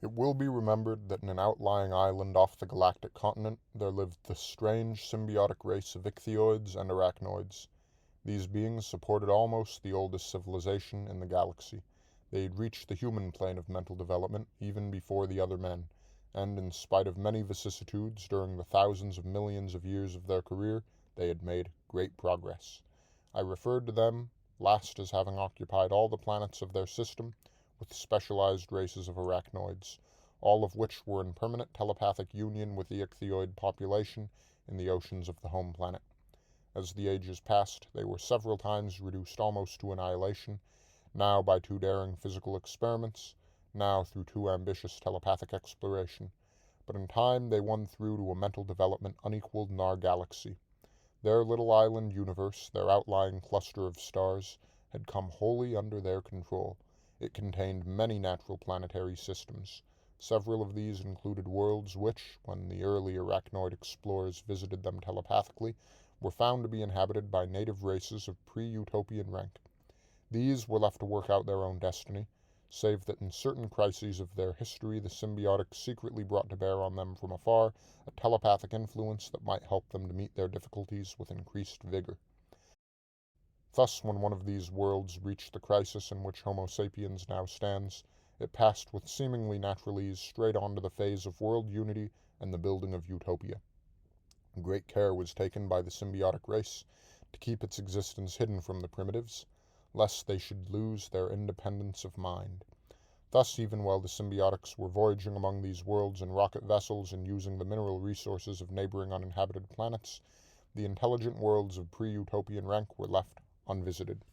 It will be remembered that in an outlying island off the galactic continent there lived the strange symbiotic race of ichthyoids and arachnoids. These beings supported almost the oldest civilization in the galaxy. They had reached the human plane of mental development even before the other men, and in spite of many vicissitudes during the thousands of millions of years of their career, they had made great progress. I referred to them last as having occupied all the planets of their system, with specialized races of arachnoids, all of which were in permanent telepathic union with the ichthyoid population in the oceans of the home planet. As the ages passed, they were several times reduced almost to annihilation, now by too daring physical experiments, now through too ambitious telepathic exploration. But in time they won through to a mental development unequaled in our galaxy. Their little island universe, their outlying cluster of stars, had come wholly under their control. It contained many natural planetary systems. Several of these included worlds which, when the early arachnoid explorers visited them telepathically, were found to be inhabited by native races of pre-utopian rank. These were left to work out their own destiny, save that in certain crises of their history the symbiotics secretly brought to bear on them from afar a telepathic influence that might help them to meet their difficulties with increased vigor. Thus, when one of these worlds reached the crisis in which Homo sapiens now stands, it passed with seemingly natural ease straight on to the phase of world unity and the building of utopia. Great care was taken by the symbiotic race to keep its existence hidden from the primitives, lest they should lose their independence of mind. Thus, even while the symbiotics were voyaging among these worlds in rocket vessels and using the mineral resources of neighboring uninhabited planets, the intelligent worlds of pre-utopian rank were left unvisited.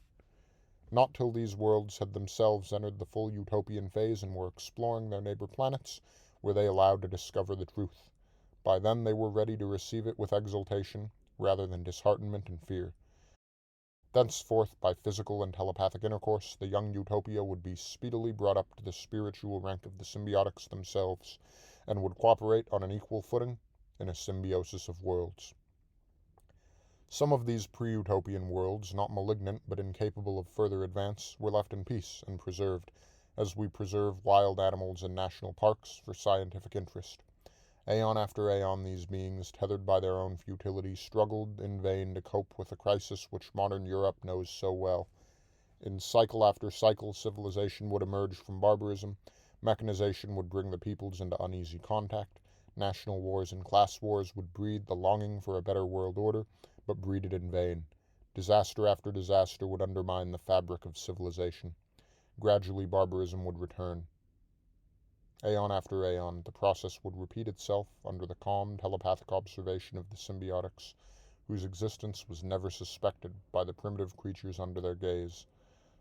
Not till these worlds had themselves entered the full utopian phase and were exploring their neighbor planets were they allowed to discover the truth. By then they were ready to receive it with exultation rather than disheartenment and fear. Thenceforth, by physical and telepathic intercourse, the young utopia would be speedily brought up to the spiritual rank of the symbiotics themselves, and would cooperate on an equal footing in a symbiosis of worlds. Some of these pre-utopian worlds, not malignant but incapable of further advance, were left in peace and preserved, as we preserve wild animals in national parks for scientific interest. Aeon after aeon these beings, tethered by their own futility, struggled in vain to cope with the crisis which modern Europe knows so well. In cycle after cycle, civilization would emerge from barbarism, mechanization would bring the peoples into uneasy contact, national wars and class wars would breed the longing for a better world order, but breed it in vain. Disaster after disaster would undermine the fabric of civilization. Gradually barbarism would return. Aeon after aeon, the process would repeat itself under the calm, telepathic observation of the symbiotics, whose existence was never suspected by the primitive creatures under their gaze.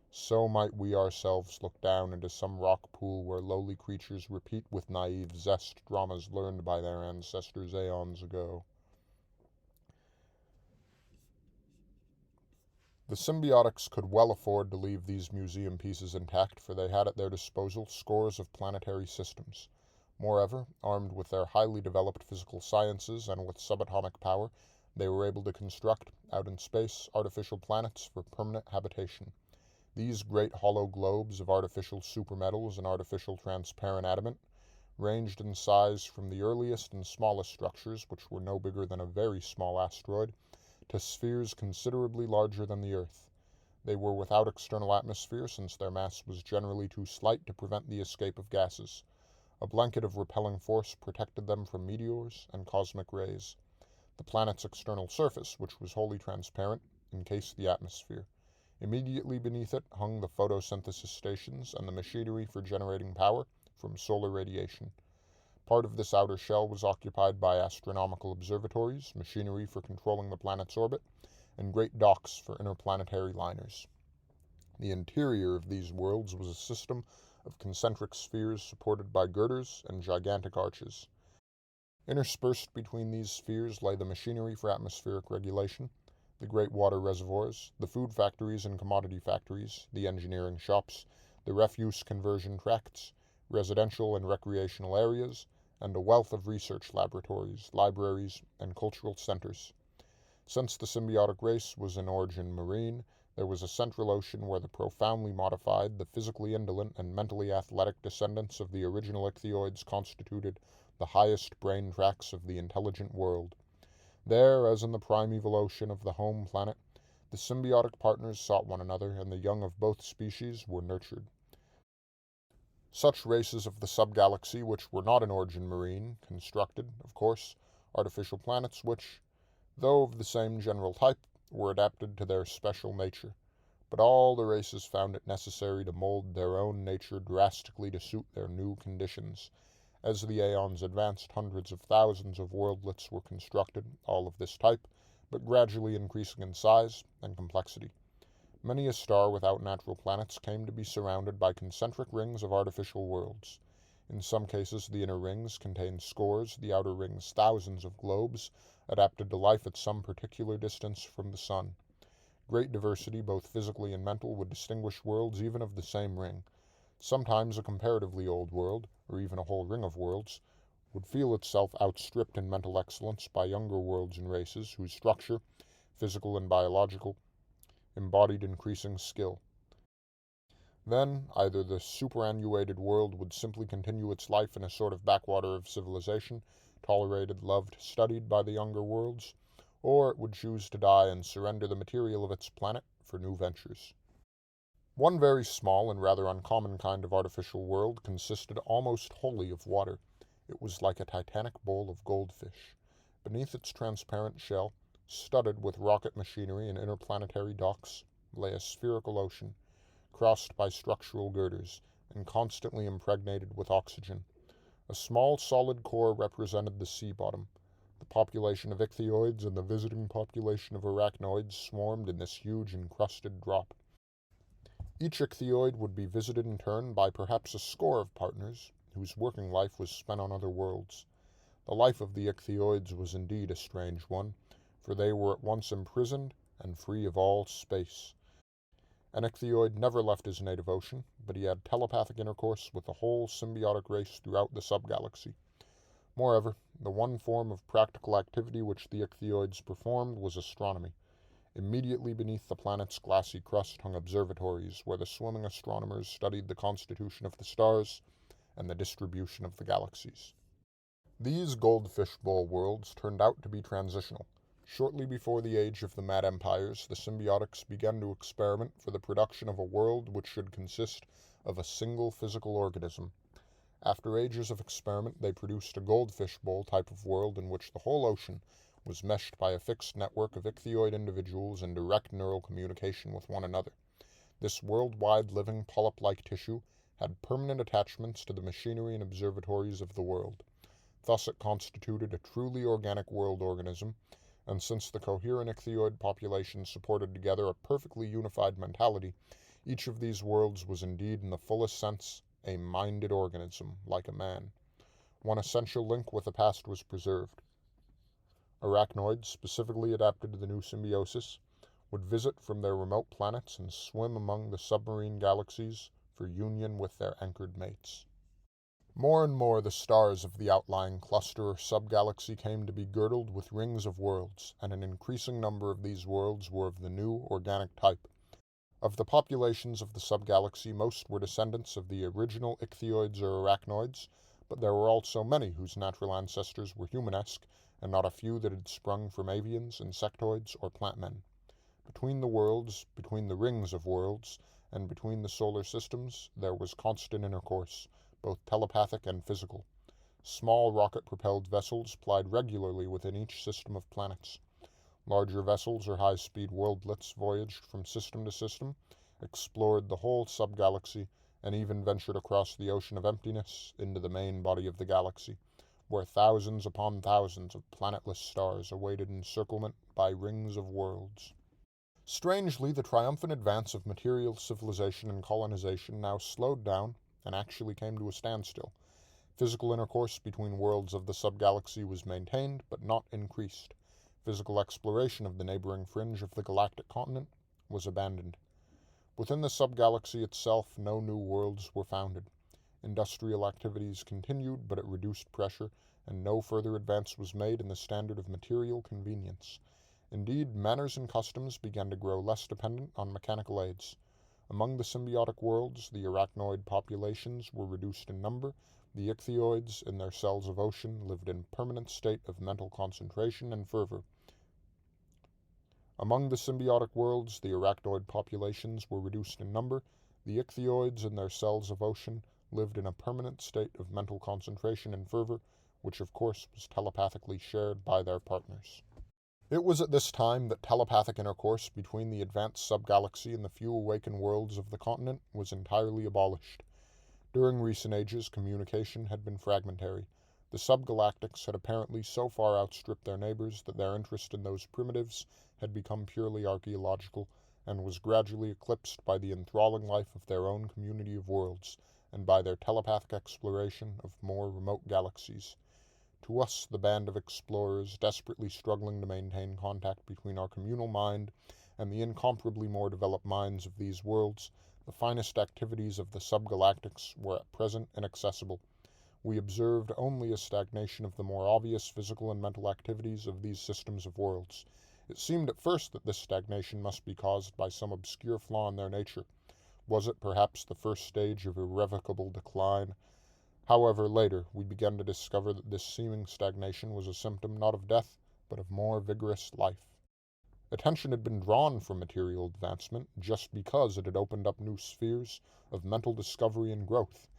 So might we ourselves look down into some rock pool where lowly creatures repeat with naive zest dramas learned by their ancestors aeons ago. The symbiotics could well afford to leave these museum pieces intact, for they had at their disposal scores of planetary systems. Moreover, armed with their highly developed physical sciences and with subatomic power, they were able to construct, out in space, artificial planets for permanent habitation. These great hollow globes of artificial supermetals and artificial transparent adamant ranged in size from the earliest and smallest structures, which were no bigger than a very small asteroid, to spheres considerably larger than the Earth. They were without external atmosphere, since their mass was generally too slight to prevent the escape of gases. A blanket of repelling force protected them from meteors and cosmic rays. The planet's external surface, which was wholly transparent, encased the atmosphere. Immediately beneath it hung the photosynthesis stations and the machinery for generating power from solar radiation. Part of this outer shell was occupied by astronomical observatories, machinery for controlling the planet's orbit, and great docks for interplanetary liners. The interior of these worlds was a system of concentric spheres supported by girders and gigantic arches. Interspersed between these spheres lay the machinery for atmospheric regulation, the great water reservoirs, the food factories and commodity factories, the engineering shops, the refuse conversion tracts, residential and recreational areas, and a wealth of research laboratories, libraries, and cultural centers. Since the symbiotic race was in origin marine, There was a central ocean where the profoundly modified, the physically indolent, and mentally athletic descendants of the original ichthyoids constituted the highest brain tracts of the intelligent world. There, as in the primeval ocean of the home planet, the symbiotic partners sought one another, and the young of both species were nurtured. Such races of the subgalaxy which were not in origin marine, constructed, of course, artificial planets which, though of the same general type, were adapted to their special nature. But all the races found it necessary to mold their own nature drastically to suit their new conditions. As the aeons advanced, hundreds of thousands of worldlets were constructed, all of this type, but gradually increasing in size and complexity. Many a star without natural planets came to be surrounded by concentric rings of artificial worlds. In some cases, the inner rings contained scores, the outer rings thousands of globes, adapted to life at some particular distance from the sun. Great diversity, both physically and mental, would distinguish worlds even of the same ring. Sometimes a comparatively old world, or even a whole ring of worlds, would feel itself outstripped in mental excellence by younger worlds and races whose structure, physical and biological, embodied increasing skill. Then, either the superannuated world would simply continue its life in a sort of backwater of civilization, tolerated, loved, studied by the younger worlds, or it would choose to die and surrender the material of its planet for new ventures. One very small and rather uncommon kind of artificial world consisted almost wholly of water. It was like a titanic bowl of goldfish. Beneath its transparent shell, studded with rocket machinery and interplanetary docks, lay a spherical ocean, crossed by structural girders, and constantly impregnated with oxygen. A small solid core represented the sea bottom. The population of ichthyoids and the visiting population of arachnoids swarmed in this huge encrusted drop. Each ichthyoid would be visited in turn by perhaps a score of partners, whose working life was spent on other worlds. The life of the ichthyoids was indeed a strange one, for they were at once imprisoned and free of all space. An ichthyoid never left his native ocean, but he had telepathic intercourse with the whole symbiotic race throughout the subgalaxy. Moreover, the one form of practical activity which the ichthyoids performed was astronomy. Immediately beneath the planet's glassy crust hung observatories, where the swimming astronomers studied the constitution of the stars and the distribution of the galaxies. These goldfish bowl worlds turned out to be transitional. Shortly before the age of the Mad Empires, the symbiotics began to experiment for the production of a world which should consist of a single physical organism. After ages of experiment, they produced a goldfish bowl type of world in which the whole ocean was meshed by a fixed network of ichthyoid individuals in direct neural communication with one another. This worldwide living polyp-like tissue had permanent attachments to the machinery and observatories of the world. Thus it constituted a truly organic world organism, and since the coherent ichthyoid population supported together a perfectly unified mentality, each of these worlds was indeed in the fullest sense a minded organism, like a man. One essential link with the past was preserved. Arachnoids, specifically adapted to the new symbiosis, would visit from their remote planets and swim among the submarine galaxies for union with their anchored mates. More and more the stars of the outlying cluster or subgalaxy came to be girdled with rings of worlds, and an increasing number of these worlds were of the new organic type. Of the populations of the subgalaxy, most were descendants of the original ichthyoids or arachnoids, but there were also many whose natural ancestors were humanesque, and not a few that had sprung from avians, insectoids, or plant-men. Between the worlds, between the rings of worlds, and between the solar systems, there was constant intercourse, both telepathic and physical. Small rocket-propelled vessels plied regularly within each system of planets. Larger vessels or high-speed worldlets voyaged from system to system, explored the whole subgalaxy, and even ventured across the ocean of emptiness into the main body of the galaxy, where thousands upon thousands of planetless stars awaited encirclement by rings of worlds. Strangely, the triumphant advance of material civilization and colonization now slowed down and actually came to a standstill. Physical intercourse between worlds of the subgalaxy was maintained, but not increased. Physical exploration of the neighboring fringe of the galactic continent was abandoned. Within the subgalaxy itself, no new worlds were founded. Industrial activities continued, but at reduced pressure, and no further advance was made in the standard of material convenience. Indeed, manners and customs began to grow less dependent on mechanical aids. Among the symbiotic worlds, the arachnoid populations were reduced in number. The ichthyoids, in their cells of ocean, lived in permanent state of mental concentration and fervor. Among the symbiotic worlds, the arachnoid populations were reduced in number. The ichthyoids, in their cells of ocean, lived in a permanent state of mental concentration and fervor, which of course was telepathically shared by their partners. It was at this time that telepathic intercourse between the advanced subgalaxy and the few awakened worlds of the continent was entirely abolished. During recent ages, communication had been fragmentary. The subgalactics had apparently so far outstripped their neighbors that their interest in those primitives had become purely archaeological, and was gradually eclipsed by the enthralling life of their own community of worlds, and by their telepathic exploration of more remote galaxies. To us, the band of explorers desperately struggling to maintain contact between our communal mind and the incomparably more developed minds of these worlds, the finest activities of the subgalactics were at present inaccessible. We observed only a stagnation of the more obvious physical and mental activities of these systems of worlds. It seemed at first that this stagnation must be caused by some obscure flaw in their nature. Was it perhaps the first stage of irrevocable decline? However, later, we began to discover that this seeming stagnation was a symptom not of death, but of more vigorous life. Attention had been drawn from material advancement just because it had opened up new spheres of mental discovery and growth.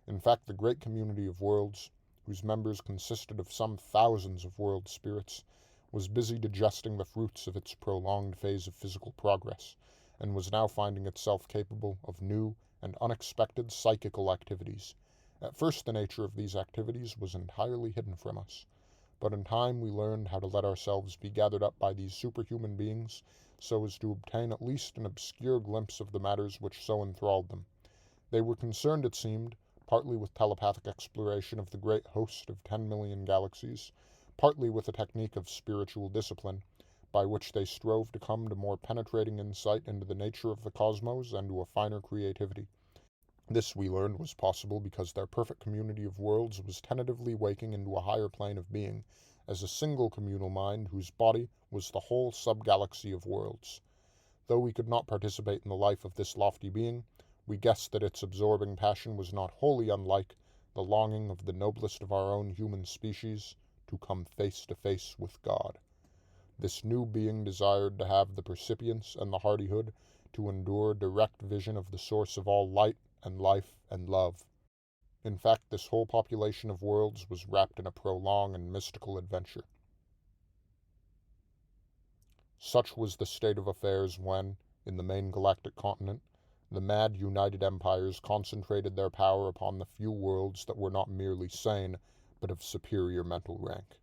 In fact, the great community of worlds, whose members consisted of some thousands of world spirits, was busy digesting the fruits of its prolonged phase of physical progress, and was now finding itself capable of new and unexpected psychical activities. At first, the nature of these activities was entirely hidden from us, but in time we learned how to let ourselves be gathered up by these superhuman beings so as to obtain at least an obscure glimpse of the matters which so enthralled them. They were concerned, it seemed, partly with telepathic exploration of the great host of 10 million galaxies, partly with a technique of spiritual discipline, by which they strove to come to more penetrating insight into the nature of the cosmos and to a finer creativity. This, we learned, was possible because their perfect community of worlds was tentatively waking into a higher plane of being, as a single communal mind whose body was the whole subgalaxy of worlds. Though we could not participate in the life of this lofty being, we guessed that its absorbing passion was not wholly unlike the longing of the noblest of our own human species to come face to face with God. This new being desired to have the percipience and the hardihood to endure direct vision of the source of all light and life and love. In fact, this whole population of worlds was wrapped in a prolonged and mystical adventure. Such was the state of affairs when, in the main galactic continent, the mad united empires concentrated their power upon the few worlds that were not merely sane, but of superior mental rank.